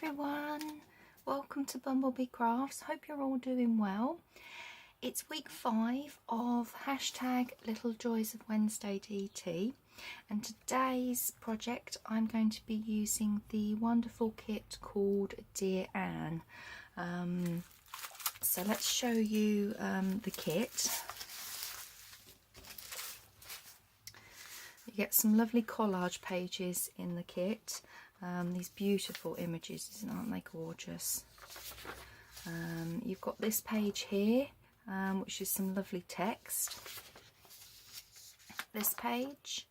everyone, welcome to BumbleBeeCrafts. Hope you're all doing well. It's week 5 of hashtag Little Joys of Wednesday DT, and today's project I'm going to be using the wonderful kit called Dear Anne. So let's show you the kit. You get some lovely collage pages in the kit. These beautiful images, aren't they gorgeous? You've got this page here, which is some lovely text. This page.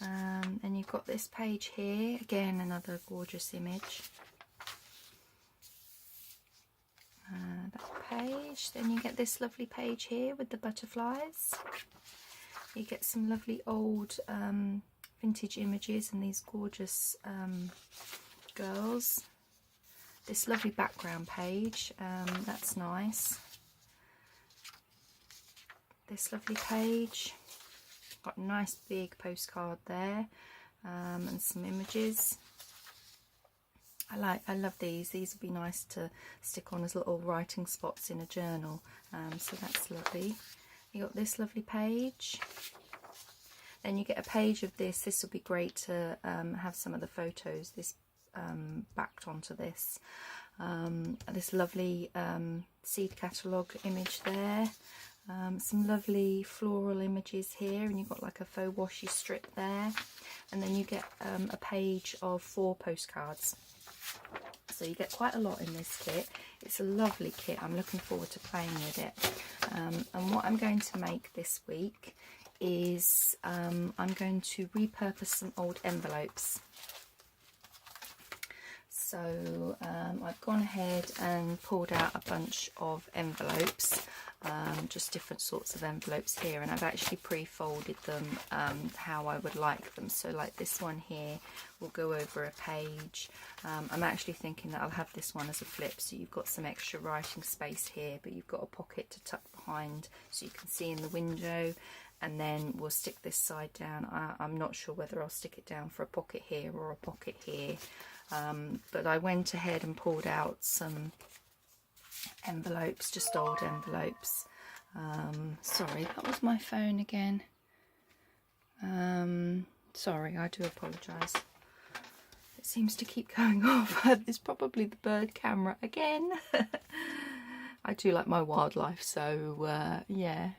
And you've got this page here, again another gorgeous image. That page. Then you get this lovely page here with the butterflies. You get some lovely old vintage images and these gorgeous girls. This lovely background page, that's nice. This lovely page, got a nice big postcard there, and some images. I love these. These would be nice to stick on as little writing spots in a journal, so that's lovely. You got this lovely page. Then you get a page of this. This will be great to have some of the photos backed onto this. This lovely seed catalogue image there. Some lovely floral images here, and you've got like a faux washi strip there. And then you get a page of 4 postcards. So you get quite a lot in this kit. It's a lovely kit. I'm looking forward to playing with it. And what I'm going to make this week is I'm going to repurpose some old envelopes. So I've gone ahead and pulled out a bunch of envelopes, just different sorts of envelopes here, and I've actually pre-folded them how I would like them. So like this one here will go over a page. I'm actually thinking that I'll have this one as a flip, so you've got some extra writing space here, but you've got a pocket to tuck behind so you can see in the window. And then we'll stick this side down. I'm not sure whether I'll stick it down for a pocket here or a pocket here. But I went ahead and pulled out some envelopes, just old envelopes. Sorry, that was my phone again. Sorry, I do apologise. It seems to keep going off. It's probably the bird camera again. I do like my wildlife, so yeah.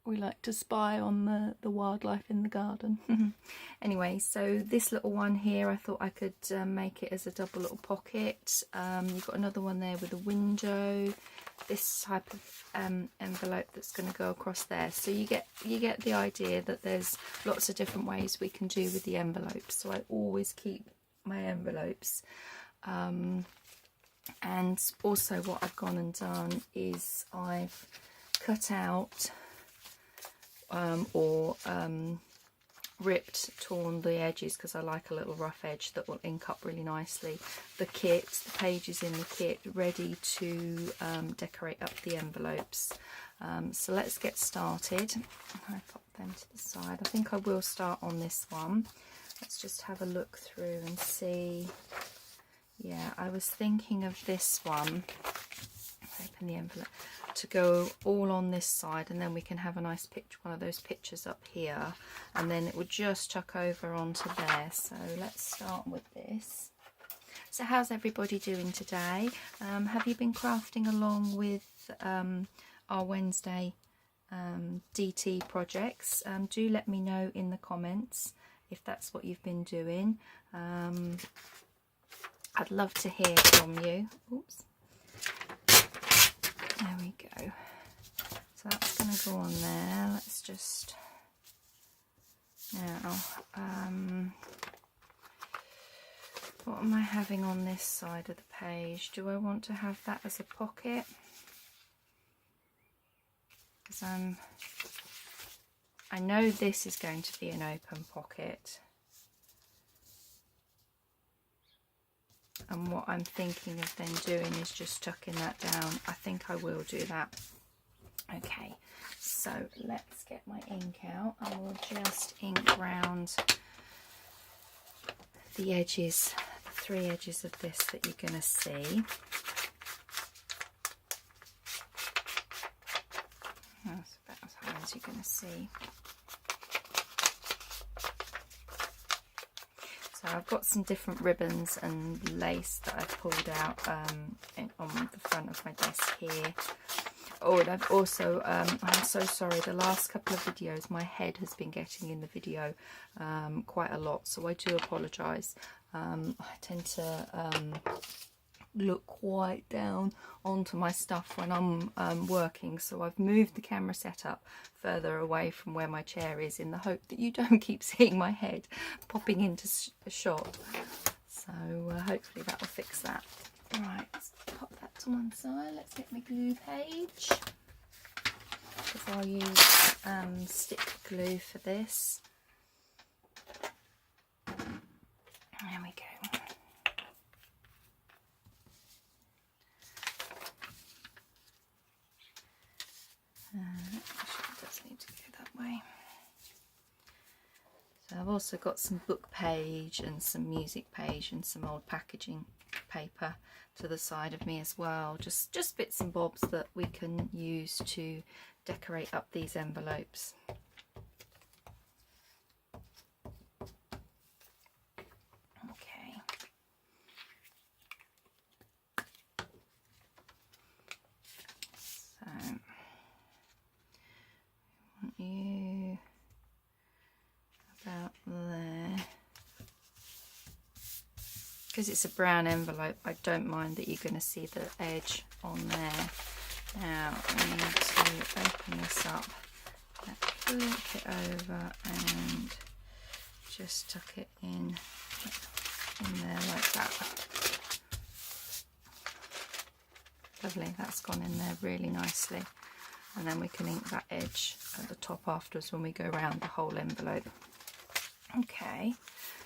We like to spy on the wildlife in the garden. Anyway, so this little one here, I thought I could make it as a double little pocket. You've got another one there with a window. This type of envelope that's going to go across there. So you get the idea that there's lots of different ways we can do with the envelopes. So I always keep my envelopes. And also what I've gone and done is I've cut out torn the edges, because I like a little rough edge that will ink up really nicely. The pages in the kit ready to decorate up the envelopes. So let's get started. I pop them to the side. I think I will start on this one. Let's just have a look through and see. Yeah, I was thinking of this one. Open the envelope to go all on this side, and then we can have a nice picture, one of those pictures up here, and then it would just tuck over onto there. So let's start with this. So how's everybody doing today? Have you been crafting along with our Wednesday DT projects? Do let me know in the comments if that's what you've been doing. I'd love to hear from you. Oops. There we go. So that's going to go on there. Let's just now. What am I having on this side of the page? Do I want to have that as a pocket? Because I know this is going to be an open pocket. And what I'm thinking of then doing is just tucking that down. I think I will do that. Okay, so let's get my ink out. I will just ink round the edges, the 3 edges of this that you're going to see. That's about as high as you're going to see. So I've got some different ribbons and lace that I've pulled out on the front of my desk here. Oh, and I've also, I'm so sorry, the last couple of videos my head has been getting in the video quite a lot, so I do apologise. I tend to look quite down onto my stuff when I'm working, so I've moved the camera setup further away from where my chair is in the hope that you don't keep seeing my head popping into a shot. So hopefully that will fix that. Right, let's pop that to one side. Let's get my glue page, because I'll use stick glue for this. There we go. Actually, it does need to go that way. So I've also got some book page and some music page and some old packaging paper to the side of me as well. Just bits and bobs that we can use to decorate up these envelopes. Okay. So I want you about there. Because it's a brown envelope, I don't mind that you're going to see the edge on there. Now I need to open this up, flip it over and just tuck it in there like that. Lovely, that's gone in there really nicely. And then we can ink that edge at the top afterwards when we go around the whole envelope. Okay,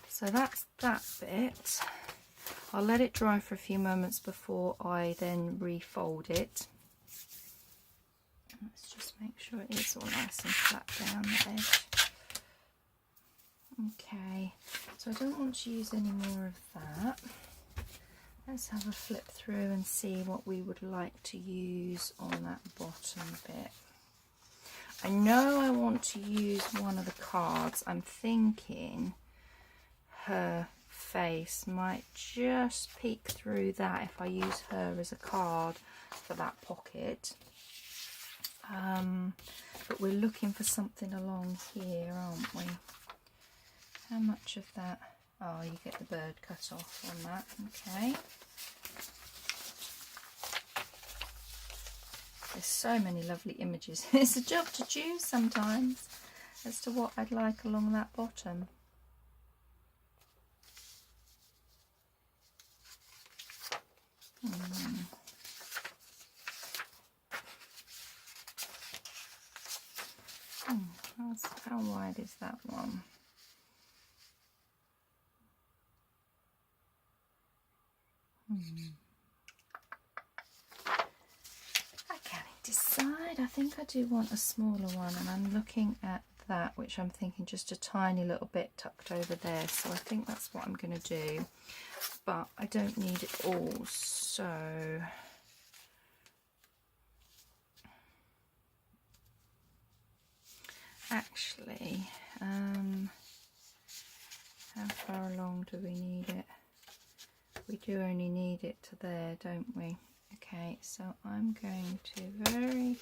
so that's that bit. I'll let it dry for a few moments before I then refold it. Let's just make sure it is all nice and flat down the edge. Okay, so I don't want to use any more of that. Let's have a flip through and see what we would like to use on that bottom bit. I know I want to use one of the cards. I'm thinking her face might just peek through that if I use her as a card for that pocket. But we're looking for something along here, aren't we? How much of that? Oh, you get the bird cut off on that. Okay. There's so many lovely images. It's a job to choose sometimes as to what I'd like along that bottom. How wide is that one? I can't decide. I think I do want a smaller one, and I'm looking at that, which I'm thinking just a tiny little bit tucked over there, so I think that's what I'm going to do, but I don't need it all, so actually how far along do we need it? We do only need it to there, don't we? Okay, so I'm going to very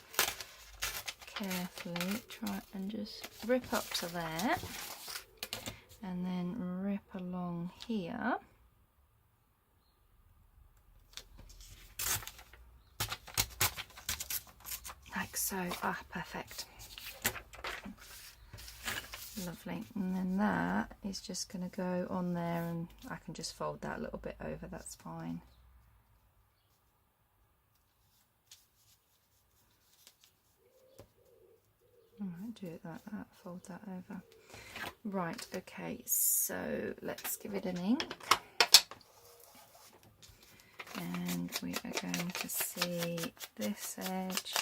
carefully try and just rip up to there and then rip along here. Like so. Ah, perfect. Lovely. And then that is just going to go on there, and I can just fold that a little bit over, that's fine. Alright, do it like that, fold that over. Right, okay, so let's give it an ink. And we are going to see this edge,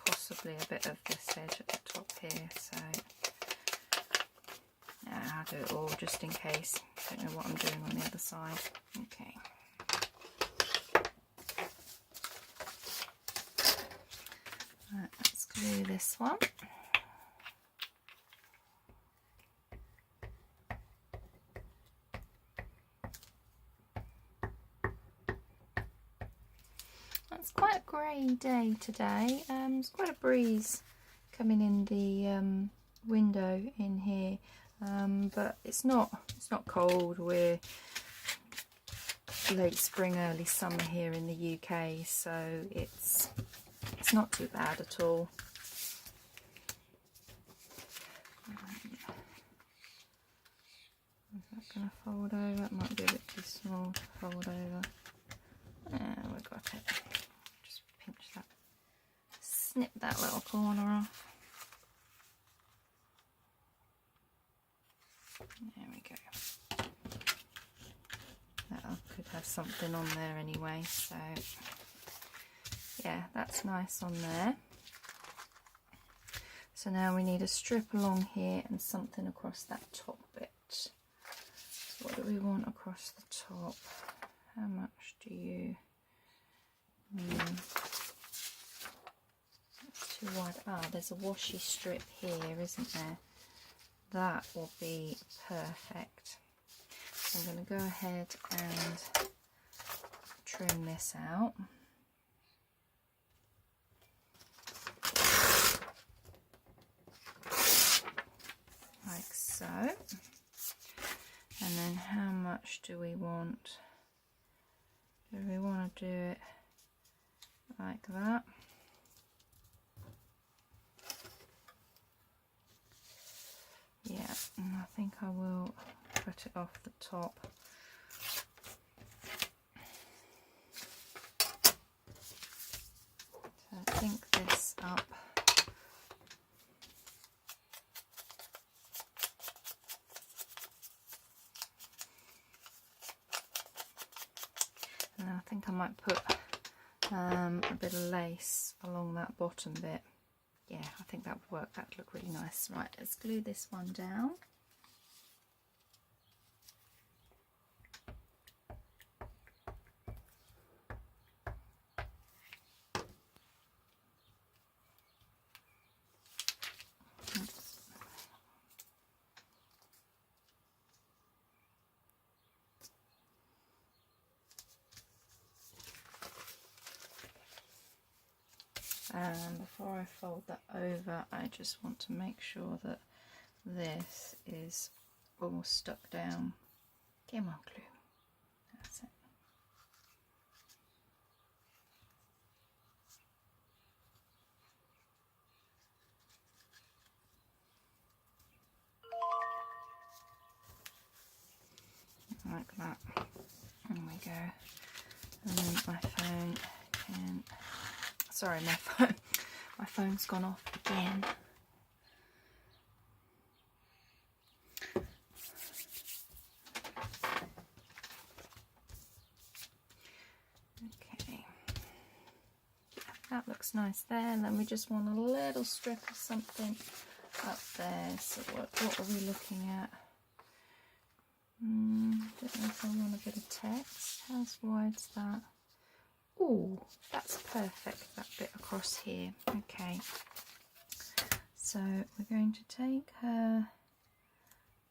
possibly a bit of this edge at the top here, so I'll do it all just in case. Don't know what I'm doing on the other side. Okay. Right, let's glue this one. It's quite a grey day today. There's quite a breeze coming in the window in here, but it's not cold. We're late spring, early summer here in the UK, so it's not too bad at all. Is that going to fold over? It might be a bit too small to fold over. We've got it. Just pinch that, snip that little corner off. There we go. That could have something on there anyway, so yeah, that's nice on there. So now we need a strip along here and something across that top bit. So what do we want across the top? How much do you... That's too wide. Ah, there's a washi strip here, isn't there? That will be perfect. So I'm going to go ahead and trim this out. Like so. And then how much do we want? Do we want to do it like that? Yeah, and I think I will cut it off the top. So I think this up. And I think I might put a bit of lace along that bottom bit. Yeah, I think that would work. That would look really nice. Right, let's glue this one down. And before I fold that over, I just want to make sure that this is all stuck down. Come on, glue. That's it. Like that. There we go. And then my phone can... Sorry, my phone's gone off again. Okay, yeah, that looks nice there. And then we just want a little strip of something up there. So what are we looking at? Don't know if I want a bit of text. How wide's that? Oh, that's perfect, that bit across here. Okay, so we're going to take her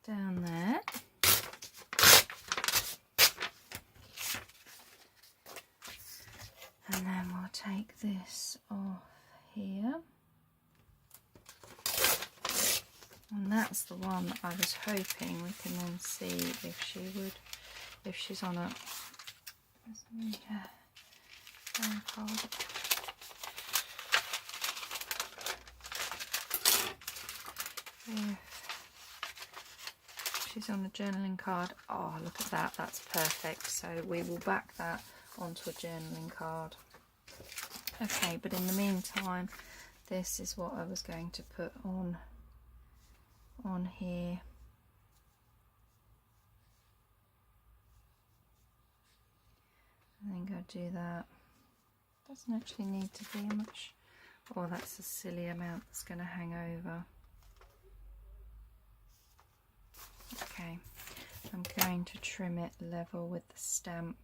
down there. And then we'll take this off here. And that's the one that I was hoping we can then see if she's on a... She's on a journaling card. Oh, look at that, that's perfect. So we will back that onto a journaling card. Okay, but in the meantime, this is what I was going to put on here. I think I'll do that. Doesn't actually need to be much. Oh, that's a silly amount that's going to hang over. Okay, I'm going to trim it level with the stamp.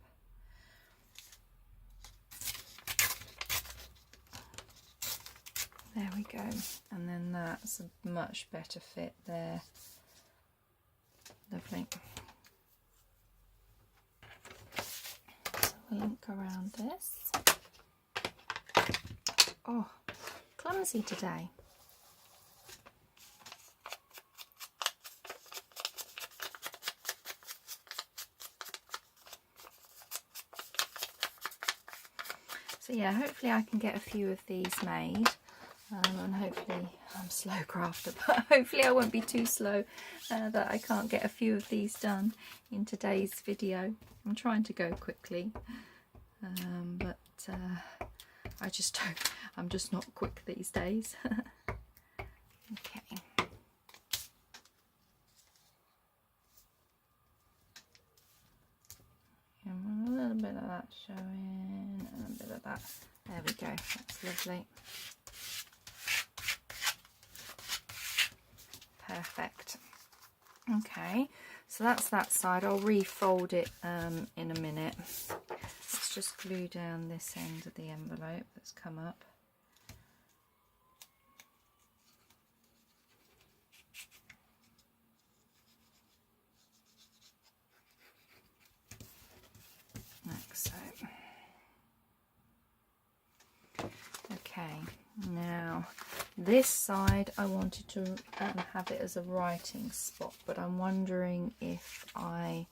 There we go, and then that's a much better fit there. Lovely. So we'll link around this. Oh, clumsy today. So yeah, hopefully I can get a few of these made. And hopefully, I'm a slow crafter, but hopefully I won't be too slow that I can't get a few of these done in today's video. I'm trying to go quickly, but I just don't, I'm just not quick these days. Okay. And a little bit of that showing, and a bit of that. There we go, that's lovely. Perfect. Okay, so that's that side. I'll refold it in a minute. Let's just glue down this end of the envelope that's come up. Like so. Okay, now this side I wanted to have it as a writing spot, but I'm wondering if I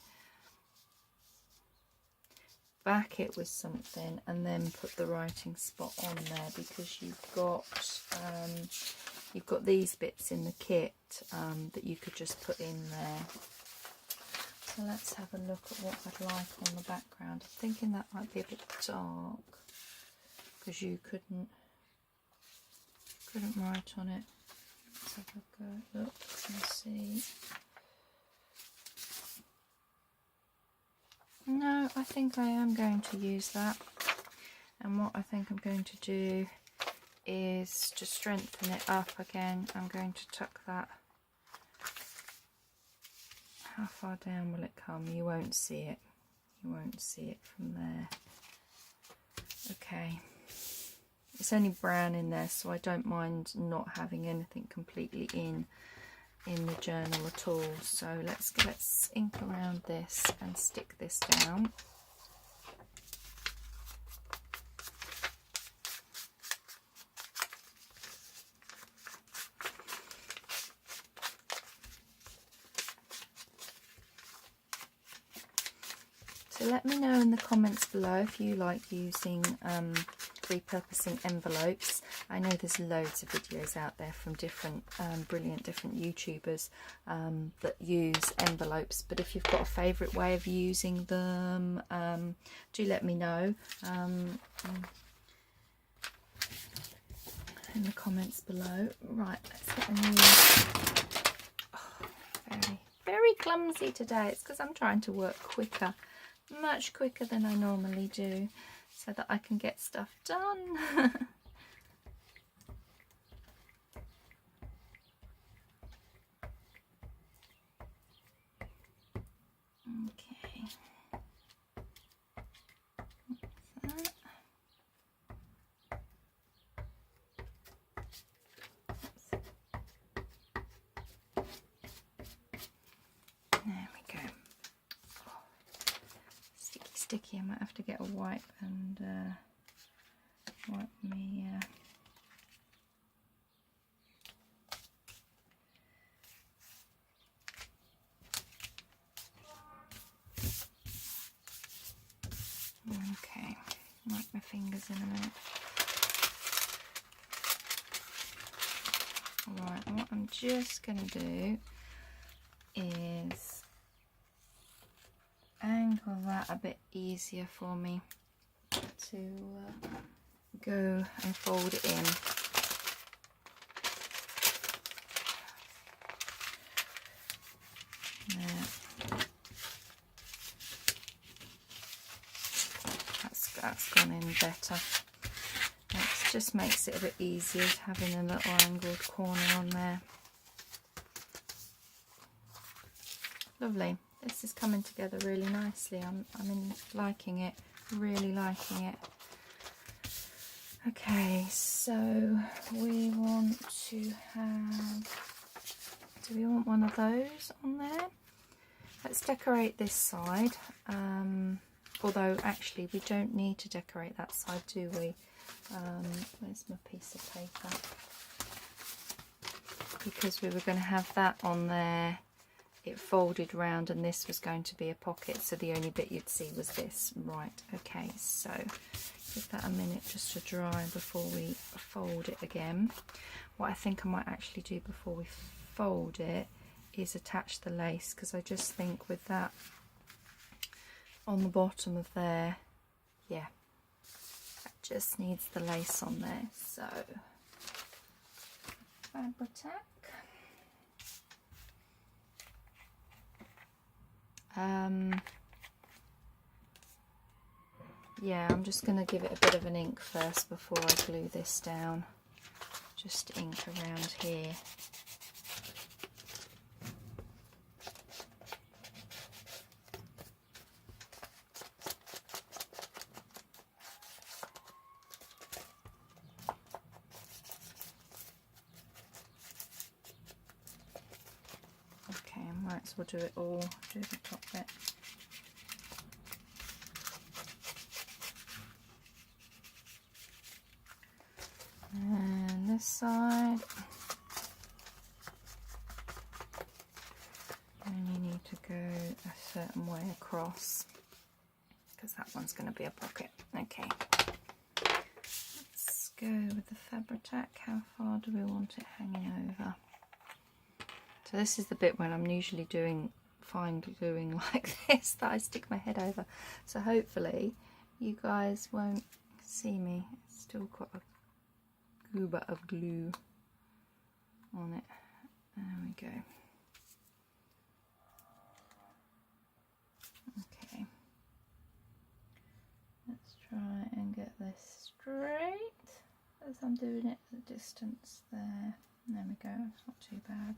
back it with something and then put the writing spot on there, because you've got these bits in the kit that you could just put in there. So let's have a look at what I'd like on the background. I'm thinking that might be a bit dark because you couldn't write on it. Let's have a look and see. No, I think I am going to use that. And what I think I'm going to do is to strengthen it up again. I'm going to tuck that. How far down will it come? You won't see it. You won't see it from there. Okay. It's only brown in there, so I don't mind not having anything completely in the journal at all. So let's ink around this and stick this down. So let me know in the comments below if you like using repurposing envelopes. I know there's loads of videos out there from different brilliant different YouTubers that use envelopes, but if you've got a favourite way of using them, do let me know in the comments below. Right, let's get a new... Oh, very clumsy today. It's because I'm trying to work quicker, much quicker than I normally do, so that I can get stuff done. Okay. That. There we go. Sticky. I might have to get a wipe and wipe me. Okay, wipe my fingers in a minute. Alright, and what I'm just going to do is angle that a bit easier for me to go and fold it in. There. That's gone in better. It just makes it a bit easier having a little angled corner on there. Lovely. This is coming together really nicely. I'm liking it, really liking it. Okay, so we want to have, do we want one of those on there? Let's decorate this side, although actually we don't need to decorate that side, do we? Where's my piece of paper? Because we were going to have that on there, it folded round and this was going to be a pocket, so the only bit you'd see was this. Right, okay, so give that a minute just to dry before we fold it again. What I think I might actually do before we fold it is attach the lace, because I just think with that on the bottom of there, yeah, that just needs the lace on there. So Fabri-Tac. Yeah, I'm just going to give it a bit of an ink first before I glue this down. Just ink around here. Okay, I might as well do it all, do the top bit. And this side, and you need to go a certain way across, because that one's going to be a pocket. Okay, let's go with the Fabri-Tac. How far do we want it hanging over? So this is the bit when I'm usually doing fine gluing like this, that I stick my head over. So hopefully you guys won't see me. It's still got a goober of glue on it. There we go. Okay, let's try and get this straight as I'm doing it at a distance there. There we go, it's not too bad.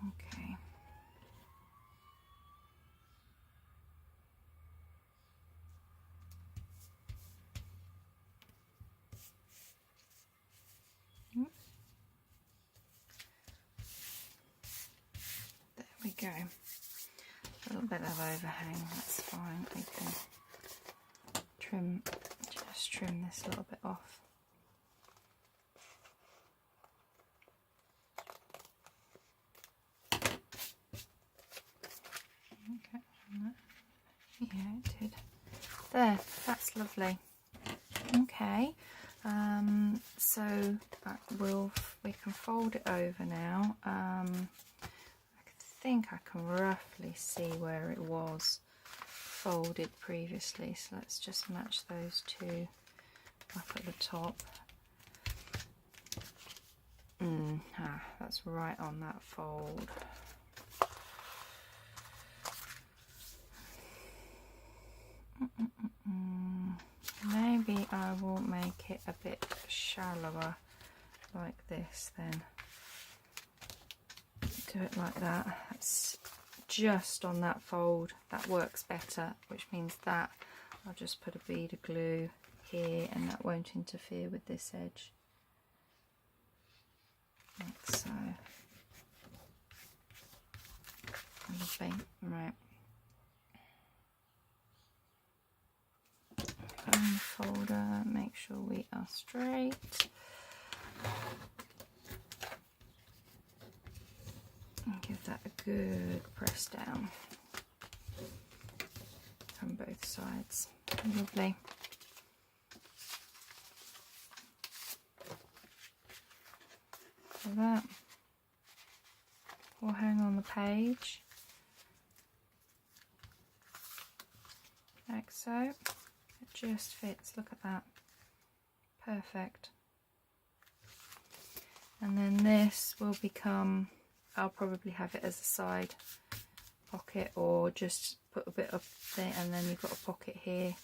Okay. There we go. A little bit of overhang, that's fine. We can just trim this a little bit off. Okay, yeah, it did. There, that's lovely. Okay, so we can fold it over now. I think I can roughly see where it was folded previously, so let's just match those two up at the top. That's right on that fold. Maybe I will make it a bit shallower like this then. Do it like that. That's just on that fold. That works better, which means that I'll just put a bead of glue here and that won't interfere with this edge. Like so. Lovely. Right. Go in the folder, make sure we are straight. And give that a good press down from both sides. Lovely. So that will hang on the page like so. It just fits, look at that, perfect. And then this will become, I'll probably have it as a side pocket, or just put a bit of it and then you've got a pocket here.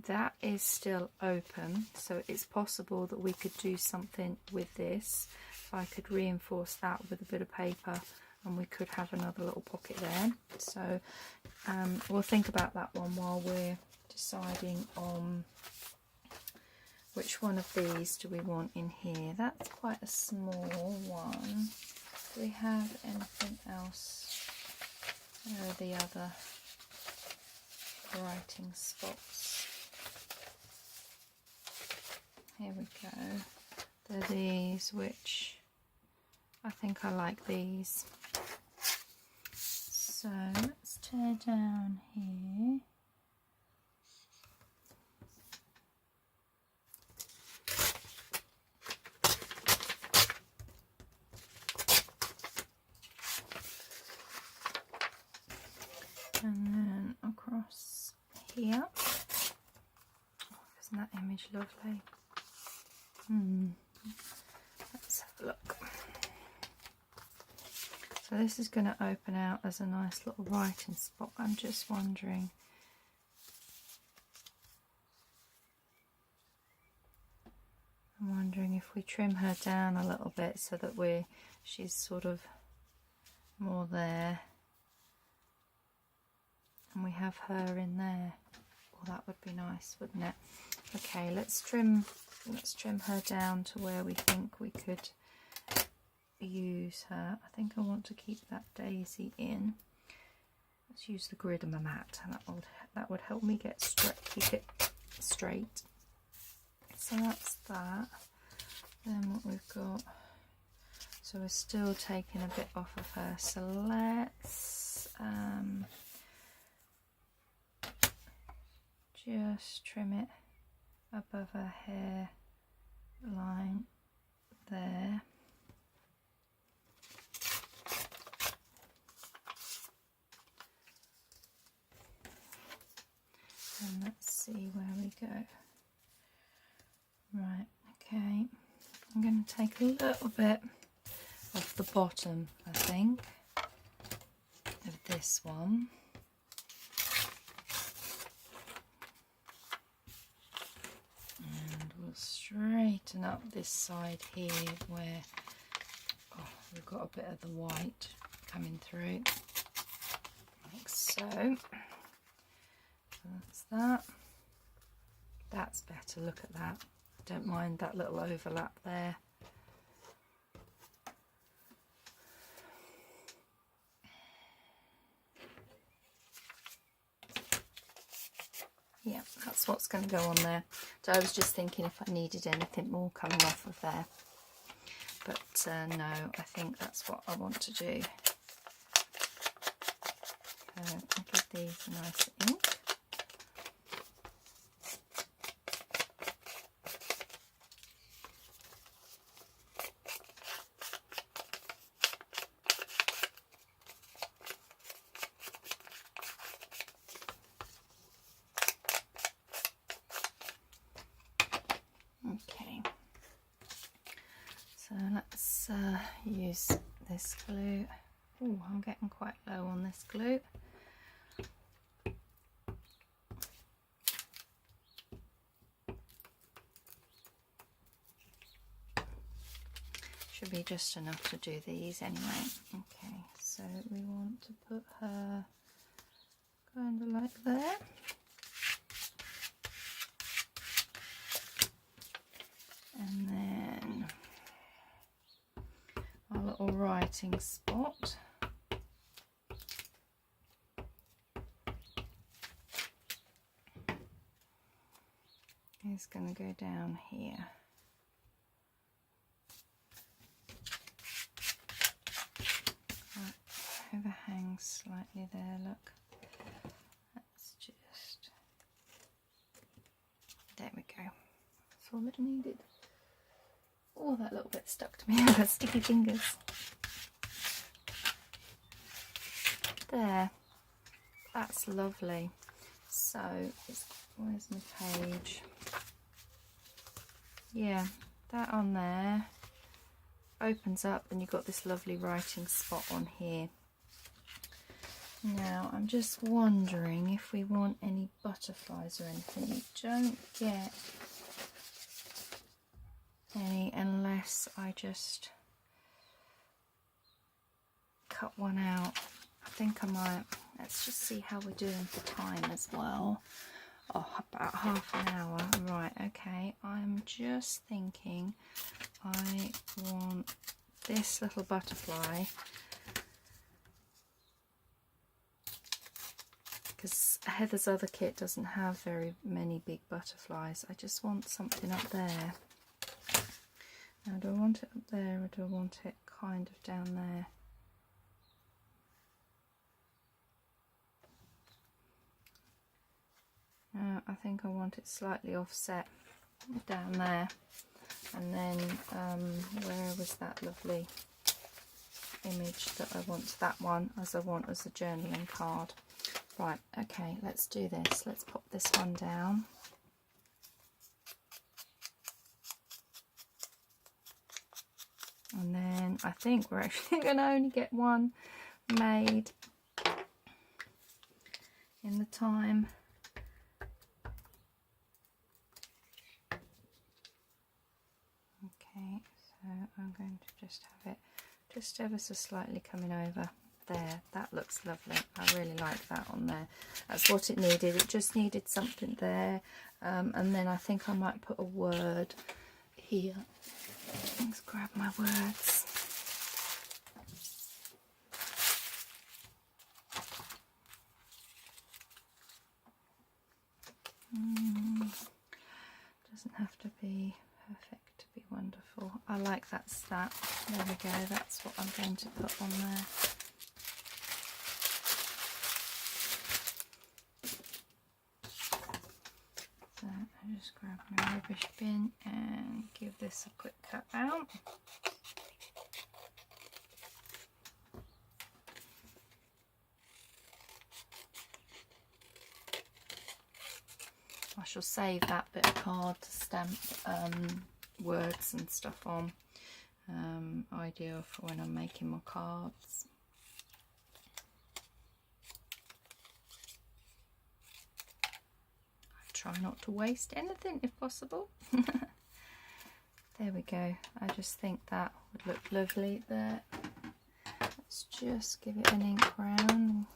That is still open, so it's possible that we could do something with this. If I could reinforce that with a bit of paper, and we could have another little pocket there. So we'll think about that one while we're deciding on which one of these do we want in here. That's quite a small one. Do we have anything else? Where are the other writing spots? Here we go. They're these, which I think I like these. So let's tear down here. And then across here. Oh, isn't that image lovely? Let's have a look. So this is going to open out as a nice little writing spot. I'm just wondering, if we trim her down a little bit so that she's sort of more there, and we have her in there. Well, that would be nice, wouldn't it? Okay, let's trim her down to where we think we could use her. I think I want to keep that daisy in. Let's use the grid of my mat, and that would help me keep it straight. So that's that. Then what we've got, so we're still taking a bit off of her, so let's just trim it above her hair line there. And let's see where we go. Right, okay. I'm going to take a little bit off the bottom, I think, of this one. And we'll straighten up this side here where we've got a bit of the white coming through, like so. That's that. That's better, look at that. I don't mind that little overlap there. Yeah, that's what's going to go on there. So I was just thinking if I needed anything more coming off of there. But no, I think that's what I want to do. I'll give these a nice ink. Okay, so let's use this glue. Oh, I'm getting quite low on this glue. Should be just enough to do these anyway. Okay, so we want to put her kind of like there. And then our little writing spot. Is going to go down here. That overhangs slightly there, look. That's just, there we go. That's all it needed. Oh, that little bit stuck to me. I've got sticky fingers. There. That's lovely. So, where's my page? Yeah, that on there opens up and you've got this lovely writing spot on here. Now I'm just wondering if we want any butterflies or anything. You don't get any unless I just cut one out. I think I might. Let's just see how we're doing for time as well. Oh, about half an hour. Right, okay. I'm just thinking I want this little butterfly, because Heather's other kit doesn't have very many big butterflies. I just want something up there. Now, do I want it up there or do I want it kind of down there? I think I want it slightly offset down there. And then where was that lovely image that I want? That one as I want as a journaling card. Right, okay, let's do this. Let's pop this one down. And then I think we're actually going to only get one made in the time. Okay, so I'm going to just have it just ever so slightly coming over there. That looks lovely. I really like that on there. That's what it needed. It just needed something there. And then I think I might put a word here. Let's grab my words. Doesn't have to be perfect to be wonderful. I like that. There we go. That's what I'm going to put on there. So I just grab my rubbish bin and give this a quick cut out. I shall save that bit of card to stamp words and stuff on. Ideal for when I'm making my cards. I try not to waste anything if possible. There we go. I just think that would look lovely there. Let's just give it an ink round.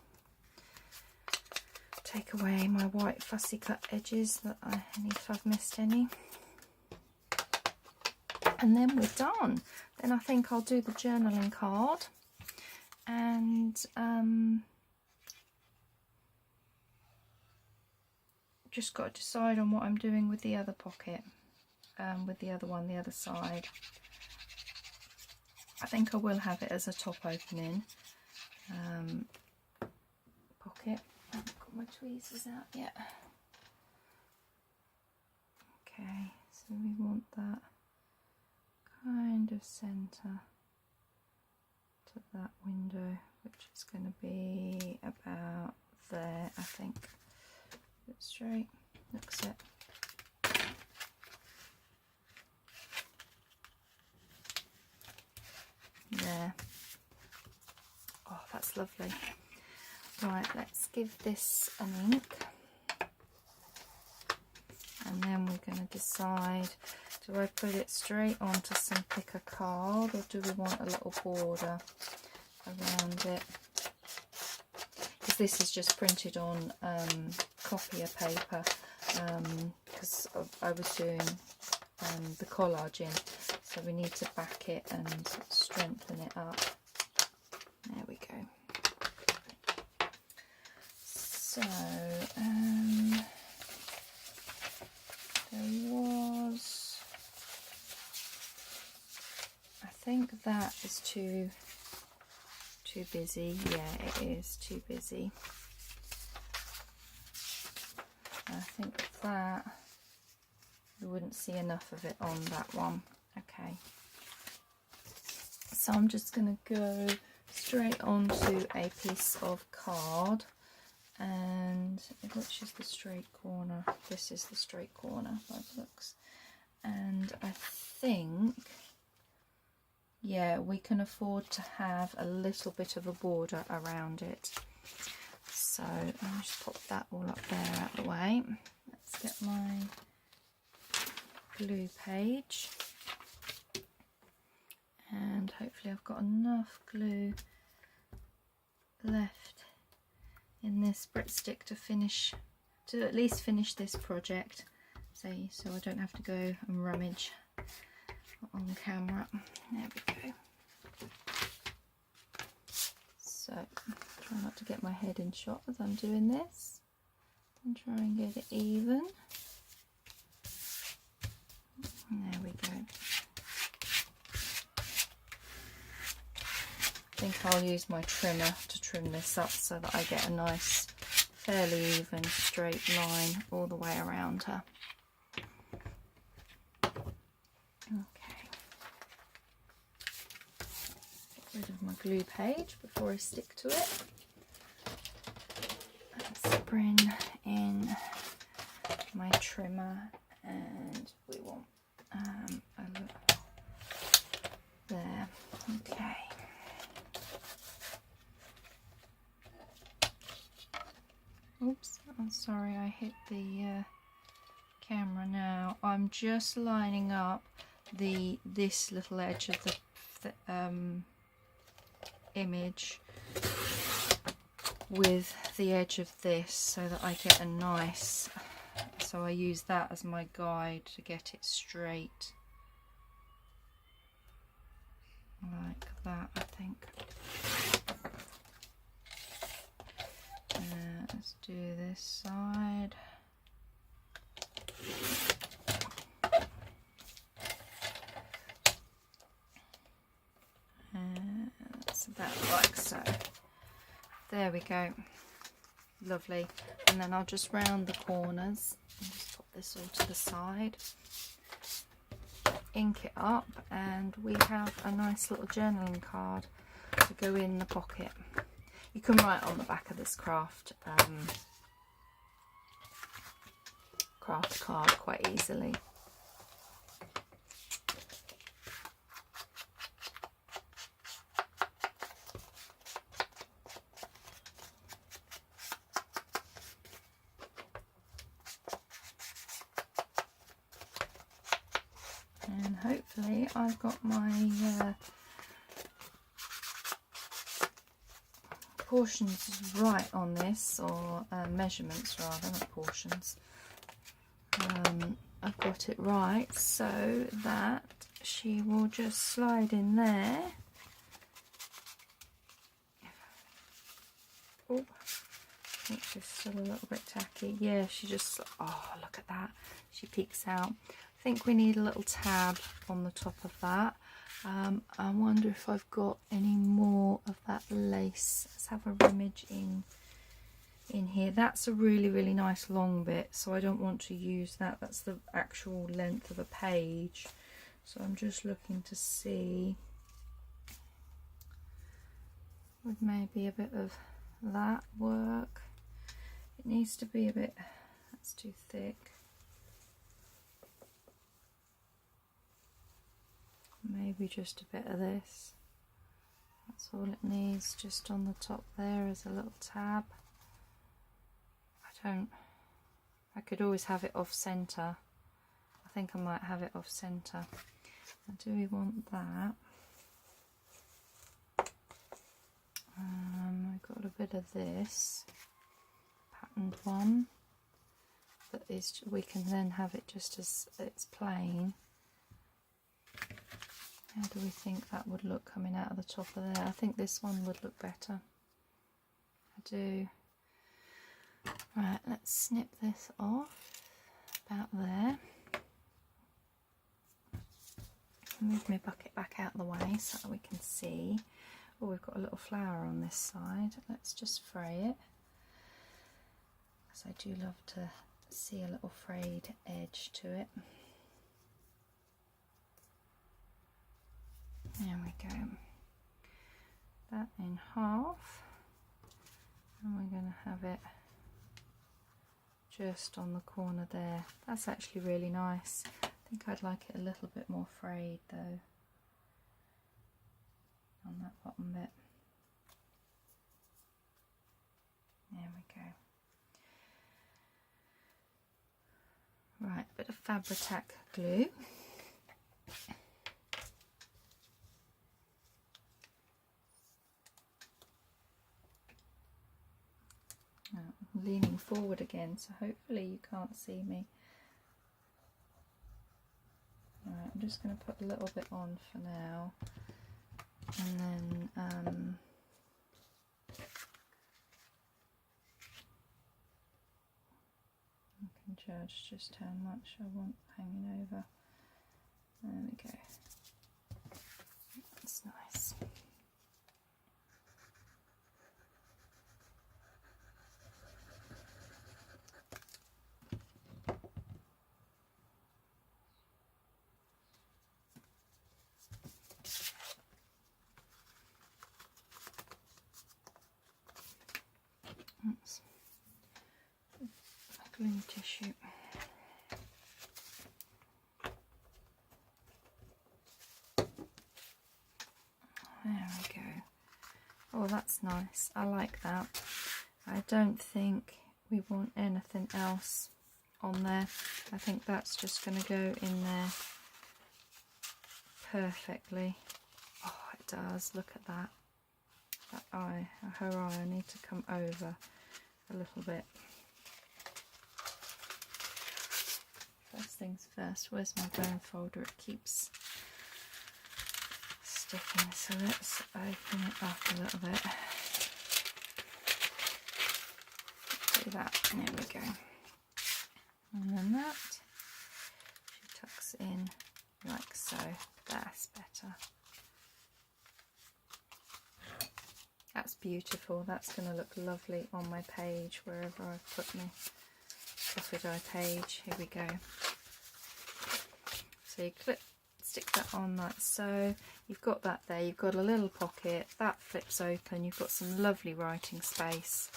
Take away my white fussy cut edges that if I've missed any. And then we're done. Then I think I'll do the journaling card and just got to decide on what I'm doing with the other pocket, with the other one, the other side. I think I will have it as a top opening pocket. I haven't got my tweezers out yet. Okay, so we want that kind of centre to that window, which is going to be about there, I think. Bit straight, looks it. There. Oh, that's lovely. Right, let's give this an ink. And then we're going to decide, do I put it straight onto some picker card or do we want a little border around it? Because this is just printed on copier paper, because I was doing the collaging, so we need to back it and strengthen it up. There we go. So there was, I think that is too busy. Yeah, it is too busy. I think that you wouldn't see enough of it on that one. Okay, so I'm just going to go straight onto a piece of card, and which is the straight corner? This is the straight corner by the looks. And I think, yeah, we can afford to have a little bit of a border around it. So I'll just pop that all up there out of the way. Let's get my glue page, and hopefully I've got enough glue left in this Brit stick to at least finish this project, so I don't have to go and rummage on camera. There we go. So try not to get my head in shot as I'm doing this, and try and get it even. There we go. I think I'll use my trimmer to trim this up so that I get a nice, fairly even, straight line all the way around her. Okay. Get rid of my glue page before I stick to it. Let's bring in my trimmer, and we want there. Okay. Oops, I'm sorry, I hit the camera now. I'm just lining up this little edge of the image with the edge of this so that I get a nice, so I use that as my guide to get it straight like that, I think. Let's do this side. That's about like so. There we go. Lovely. And then I'll just round the corners and just pop this all to the side. Ink it up, and we have a nice little journaling card to go in the pocket. You can write on the back of this craft card quite easily. And hopefully I've got my portions right on this, or measurements rather, not portions. I've got it right so that she will just slide in there. Oh, I think she's still a little bit tacky. Yeah, she just, oh, look at that. She peeks out. I think we need a little tab on the top of that. I wonder if I've got any more of that lace. Let's have a rummage in here. That's a really nice long bit, so I don't want to use that. That's the actual length of a page, so I'm just looking to see, would maybe a bit of that work. It needs to be a bit, that's too thick. Maybe just a bit of this. That's all it needs, just on the top there as a little tab. I could always have it off centre. I think I might have it off centre. Do we want that? I've got a bit of this patterned one, but we can then have it just as it's plain. How do we think that would look coming out of the top of there? I think this one would look better. I do. Right, let's snip this off about there. Move my bucket back out of the way so that we can see. Oh, we've got a little flower on this side. Let's just fray it, because I do love to see a little frayed edge to it. There we go. That in half, and we're going to have it just on the corner there. That's actually really nice. I think I'd like it a little bit more frayed though on that bottom bit. There we go. Right, a bit of Fabri-Tac glue. I'm leaning forward again, so hopefully you can't see me. Right, I'm just going to put a little bit on for now, and then I can judge just how much I want hanging over. There we go. That's nice. Oops. Glue tissue. There we go. Oh, that's nice. I like that. I don't think we want anything else on there. I think that's just going to go in there perfectly. Oh, it does. Look at that. That eye, her eye, I need to come over a little bit. First things first, where's my bone folder? It keeps sticking, so let's open it up a little bit. Do that, there we go. And then that, she tucks in like so. That's better. That's beautiful. That's going to look lovely on my page, wherever I put my coffee dye page. Here we go. So you stick that on like so. You've got that there. You've got a little pocket. That flips open. You've got some lovely writing space.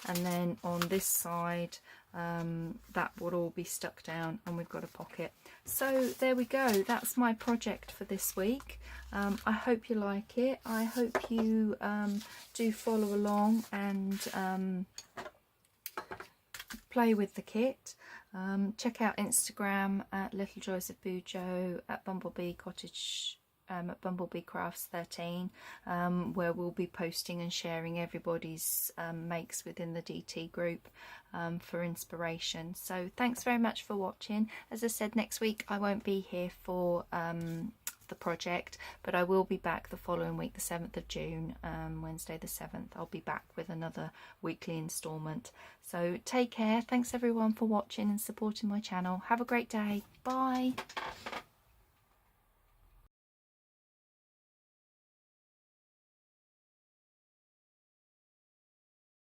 And then on this side, that would all be stuck down, and we've got a pocket. So there we go. That's my project for this week. I hope you like it. I hope you do follow along and play with the kit. Check out Instagram at Little Joys of Bujo, at Bumblebee Cottage, at BumbleBeeCrafts 13, where we'll be posting and sharing everybody's makes within the DT group for inspiration. So thanks very much for watching. As I said, next week I won't be here for the project, but I will be back the following week, the 7th of June, Wednesday the 7th. I'll be back with another weekly instalment. So take care. Thanks everyone for watching and supporting my channel. Have a great day. Bye.